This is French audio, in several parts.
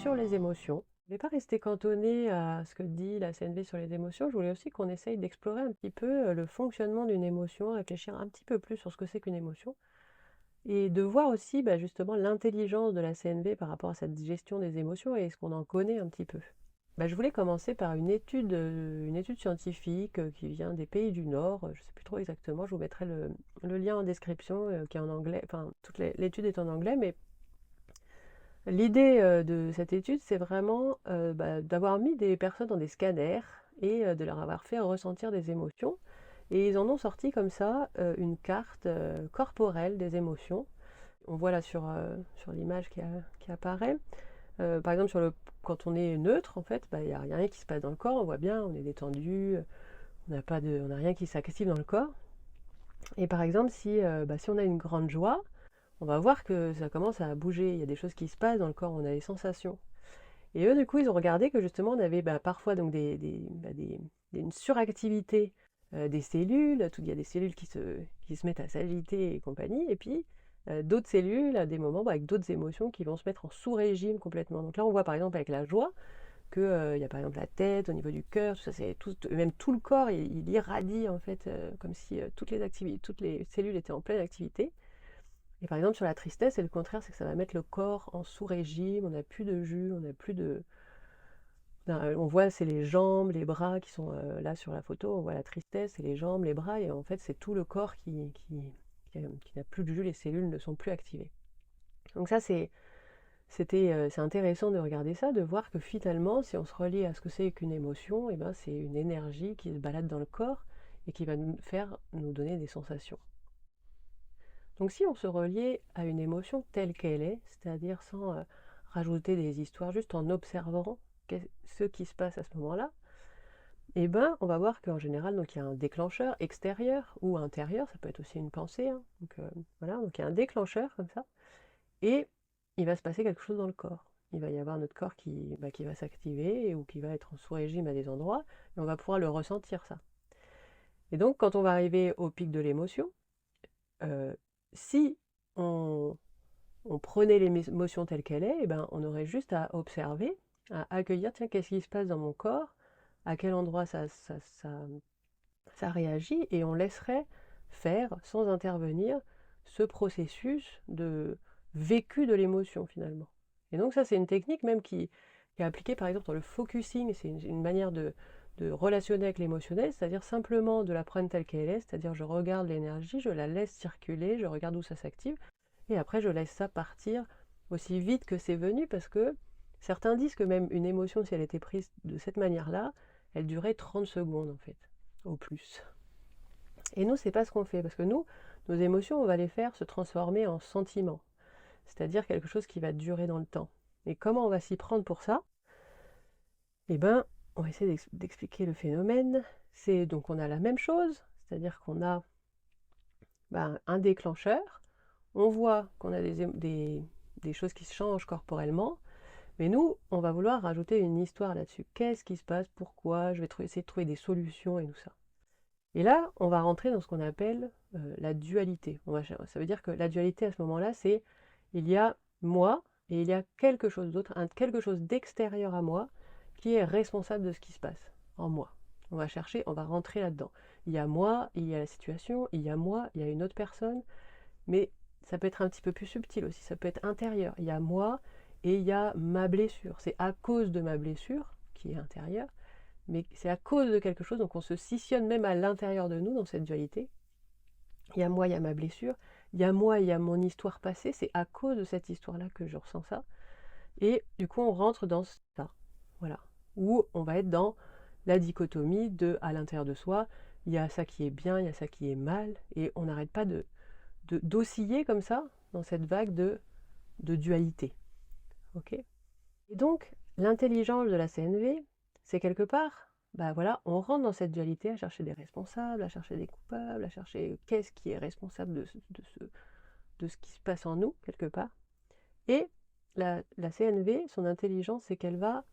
sur les émotions. Je voulais pas rester cantonnée à ce que dit la CNV sur les émotions, je voulais aussi qu'on essaye d'explorer un petit peu le fonctionnement d'une émotion, réfléchir un petit peu plus sur ce que c'est qu'une émotion, et de voir aussi justement l'intelligence de la CNV par rapport à cette gestion des émotions et ce qu'on en connaît un petit peu. Je voulais commencer par une étude scientifique qui vient des pays du Nord, je ne sais plus trop exactement, je vous mettrai le lien en description, qui est en anglais, enfin l'étude est en anglais, mais l'idée de cette étude, c'est vraiment d'avoir mis des personnes dans des scanners et de leur avoir fait ressentir des émotions. Et ils en ont sorti comme ça une carte corporelle des émotions. On voit là sur l'image qui apparaît. Par exemple, quand on est neutre, en fait, il n'y a rien qui se passe dans le corps, on voit bien, on est détendu, on n'a rien qui s'active dans le corps. Et par exemple, si on a une grande joie, on va voir que ça commence à bouger, il y a des choses qui se passent dans le corps, on a des sensations. Et eux, du coup, ils ont regardé que justement, on avait parfois donc une suractivité des cellules, il y a des cellules qui se mettent à s'agiter et compagnie, et puis d'autres cellules à des moments avec d'autres émotions qui vont se mettre en sous-régime complètement. Donc là, on voit par exemple avec la joie que y a par exemple la tête, au niveau du cœur, tout ça, même tout le corps, il irradie en fait, comme si toutes les cellules étaient en pleine activité. Et par exemple, sur la tristesse, c'est le contraire, c'est que ça va mettre le corps en sous-régime, on n'a plus de jus, on n'a plus de... On voit, c'est les jambes, les bras qui sont là sur la photo, on voit la tristesse, c'est les jambes, les bras, et en fait, c'est tout le corps qui n'a plus de jus, les cellules ne sont plus activées. Donc ça, c'est intéressant de regarder ça, de voir que finalement, si on se relie à ce que c'est qu'une émotion, c'est une énergie qui se balade dans le corps et qui va nous donner des sensations. Donc si on se reliait à une émotion telle qu'elle est, c'est-à-dire sans rajouter des histoires, juste en observant ce qui se passe à ce moment-là, on va voir qu'en général, donc il y a un déclencheur extérieur ou intérieur, ça peut être aussi une pensée, hein. Donc voilà, donc il y a un déclencheur comme ça, et il va se passer quelque chose dans le corps. Il va y avoir notre corps qui va s'activer ou qui va être en sous-régime à des endroits, et on va pouvoir le ressentir ça. Et donc quand on va arriver au pic de l'émotion, si on, on prenait l'émotion telle qu'elle est, on aurait juste à observer, à accueillir, tiens, qu'est-ce qui se passe dans mon corps, à quel endroit ça réagit, et on laisserait faire, sans intervenir, ce processus de vécu de l'émotion finalement. Et donc ça, c'est une technique même qui est appliquée par exemple dans le focusing, c'est une manière de relationner avec l'émotionnel, c'est-à-dire simplement de la prendre telle qu'elle est, c'est-à-dire je regarde l'énergie, je la laisse circuler, je regarde où ça s'active, et après je laisse ça partir aussi vite que c'est venu, parce que certains disent que même une émotion, si elle était prise de cette manière-là, elle durait 30 secondes en fait, au plus. Et nous, c'est pas ce qu'on fait, parce que nous, nos émotions, on va les faire se transformer en sentiments, c'est-à-dire quelque chose qui va durer dans le temps. Et comment on va s'y prendre pour ça? On va essayer d'expliquer le phénomène. C'est donc on a la même chose, c'est-à-dire qu'on a un déclencheur, on voit qu'on a des choses qui se changent corporellement, mais nous, on va vouloir rajouter une histoire là-dessus. Qu'est-ce qui se passe? Pourquoi? Je vais essayer de trouver des solutions et tout ça. Et là, on va rentrer dans ce qu'on appelle la dualité. Ça veut dire que la dualité à ce moment-là, c'est il y a moi et il y a quelque chose d'autre, quelque chose d'extérieur à moi qui est responsable de ce qui se passe en moi. On va chercher, on va rentrer là-dedans. Il y a moi, il y a la situation, il y a moi, il y a une autre personne, mais ça peut être un petit peu plus subtil aussi, ça peut être intérieur. Il y a moi et il y a ma blessure. C'est à cause de ma blessure, qui est intérieure, mais c'est à cause de quelque chose, donc on se scissionne même à l'intérieur de nous dans cette dualité. Il y a moi, il y a ma blessure, il y a moi, il y a mon histoire passée, c'est à cause de cette histoire-là que je ressens ça. Et du coup, on rentre dans ça, voilà, où on va être dans la dichotomie de, à l'intérieur de soi, il y a ça qui est bien, il y a ça qui est mal, et on n'arrête pas d'osciller comme ça, dans cette vague de dualité. Ok. Et donc, l'intelligence de la CNV, c'est quelque part, voilà, on rentre dans cette dualité à chercher des responsables, à chercher des coupables, à chercher qu'est-ce qui est responsable de ce qui se passe en nous, quelque part. Et la CNV, son intelligence, c'est qu'elle va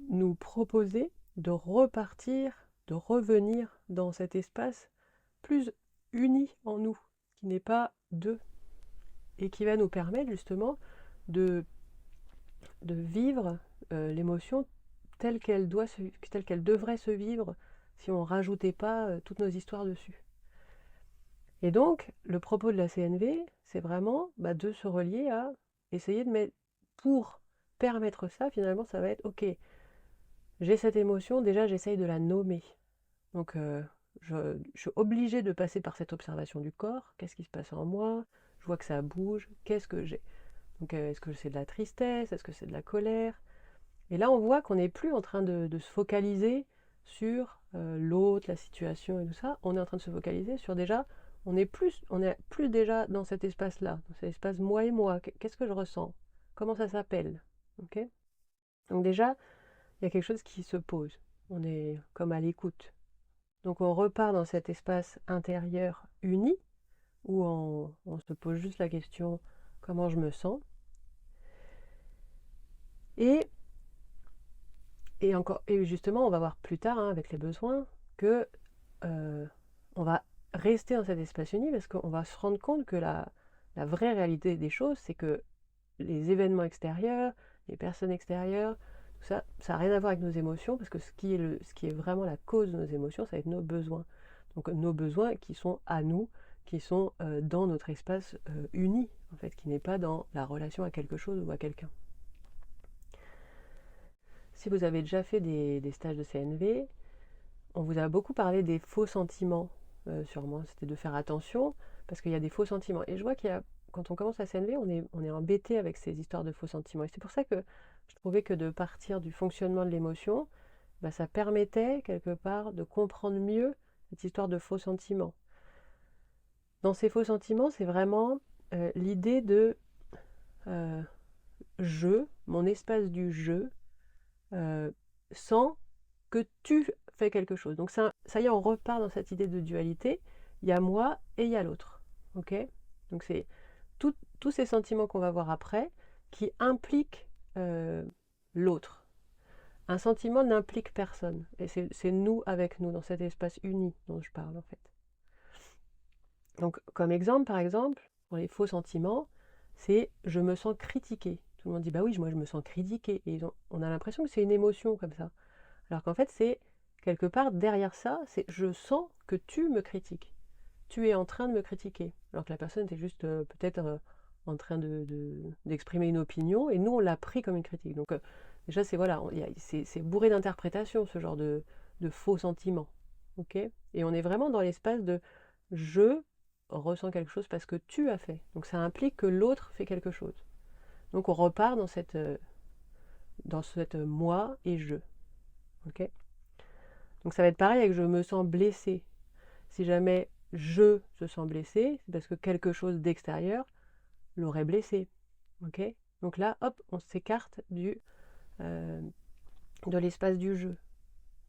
nous proposer de repartir, de revenir dans cet espace plus uni en nous, qui n'est pas deux, et qui va nous permettre justement de de vivre l'émotion telle qu'elle devrait se vivre si on rajoutait pas toutes nos histoires dessus. Et donc, le propos de la CNV, c'est vraiment de se relier à essayer de mettre, pour permettre ça, finalement, ça va être, ok, j'ai cette émotion, déjà j'essaye de la nommer. Donc, je suis obligée de passer par cette observation du corps. Qu'est-ce qui se passe en moi? Je vois que ça bouge. Qu'est-ce que j'ai? Donc, est-ce que c'est de la tristesse? Est-ce que c'est de la colère? Et là, on voit qu'on n'est plus en train de se focaliser sur l'autre, la situation et tout ça. On est en train de se focaliser sur déjà, on est plus déjà dans cet espace-là, dans cet espace moi et moi. Qu'est-ce que je ressens? Comment ça s'appelle? Ok. Donc déjà, il y a quelque chose qui se pose. On est comme à l'écoute. Donc on repart dans cet espace intérieur uni, où on se pose juste la question comment je me sens. Et et justement, on va voir plus tard, avec les besoins, que on va rester dans cet espace uni parce qu'on va se rendre compte que la vraie réalité des choses, c'est que les événements extérieurs, les personnes extérieures, tout ça, ça n'a rien à voir avec nos émotions, parce que ce qui est vraiment la cause de nos émotions, ça va être nos besoins. Donc nos besoins qui sont à nous, qui sont dans notre espace uni, en fait, qui n'est pas dans la relation à quelque chose ou à quelqu'un. Si vous avez déjà fait des stages de CNV, on vous a beaucoup parlé des faux sentiments, sûrement. C'était de faire attention, parce qu'il y a des faux sentiments. Et je vois quand on commence la CNV, on est embêté avec ces histoires de faux sentiments. Et c'est pour ça que je trouvais que de partir du fonctionnement de l'émotion, ça permettait quelque part de comprendre mieux cette histoire de faux sentiments. Dans ces faux sentiments, c'est vraiment l'idée de je, mon espace du je, sans que tu fais quelque chose. Donc ça y est, on repart dans cette idée de dualité. Il y a moi et il y a l'autre. Ok. Donc c'est tous ces sentiments qu'on va voir après qui impliquent l'autre. Un sentiment n'implique personne. Et c'est nous avec nous, dans cet espace uni dont je parle en fait. Donc comme exemple, par exemple, pour les faux sentiments, c'est je me sens critiqué. Tout le monde dit bah oui, moi je me sens critiqué. Et on a l'impression que c'est une émotion comme ça. Alors qu'en fait, c'est quelque part derrière ça, c'est je sens que tu me critiques. Tu es en train de me critiquer. Alors que la personne était juste peut-être en train d'exprimer une opinion et nous, on l'a pris comme une critique. Donc déjà, c'est bourré d'interprétations, ce genre de faux sentiments. Ok. Et on est vraiment dans l'espace de je ressens quelque chose parce que tu as fait. Donc ça implique que l'autre fait quelque chose. Donc on repart dans cette moi et je. Ok. Donc ça va être pareil avec je me sens blessé. Si jamais je se sens blessé, c'est parce que quelque chose d'extérieur l'aurait blessé. Ok. Donc là, hop, on s'écarte de l'espace du je.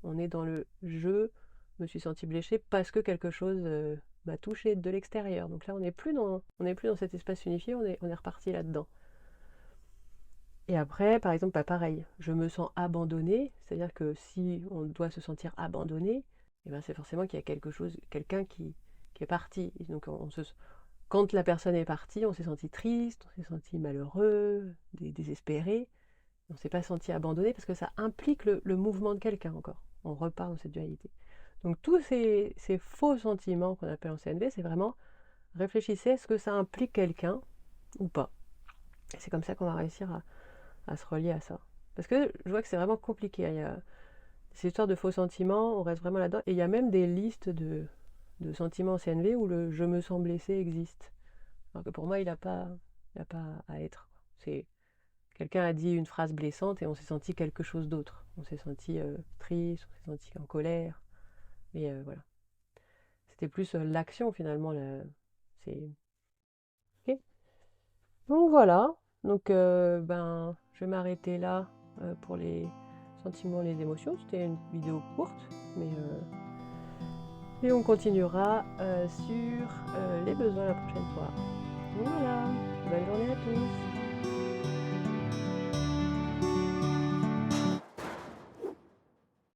On est dans le je me suis senti blessé parce que quelque chose m'a touché de l'extérieur. Donc là, on n'est plus dans cet espace unifié, on est reparti là-dedans. Et après, par exemple, pareil, je me sens abandonné, c'est-à-dire que si on doit se sentir abandonné, c'est forcément qu'il y a quelqu'un qui est parti. Et donc quand la personne est partie, on s'est senti triste, on s'est senti malheureux, désespéré. On ne s'est pas senti abandonné parce que ça implique le mouvement de quelqu'un encore. On repart dans cette dualité. Donc tous ces faux sentiments qu'on appelle en CNV, c'est vraiment réfléchissez, est-ce que ça implique quelqu'un ou pas? Et c'est comme ça qu'on va réussir à se relier à ça. Parce que je vois que c'est vraiment compliqué. Il y a ces histoires de faux sentiments, on reste vraiment là-dedans. Et il y a même des listes de sentiments en CNV où le je me sens blessé existe. Alors que pour moi, il n'a pas à être. C'est quelqu'un a dit une phrase blessante et on s'est senti quelque chose d'autre. On s'est senti triste, on s'est senti en colère. Mais voilà. C'était plus l'action finalement. C'est ok. Donc voilà. Donc je vais m'arrêter là pour les sentiments, les émotions. C'était une vidéo courte, mais et on continuera sur les besoins la prochaine fois. Donc voilà. Bonne journée à tous.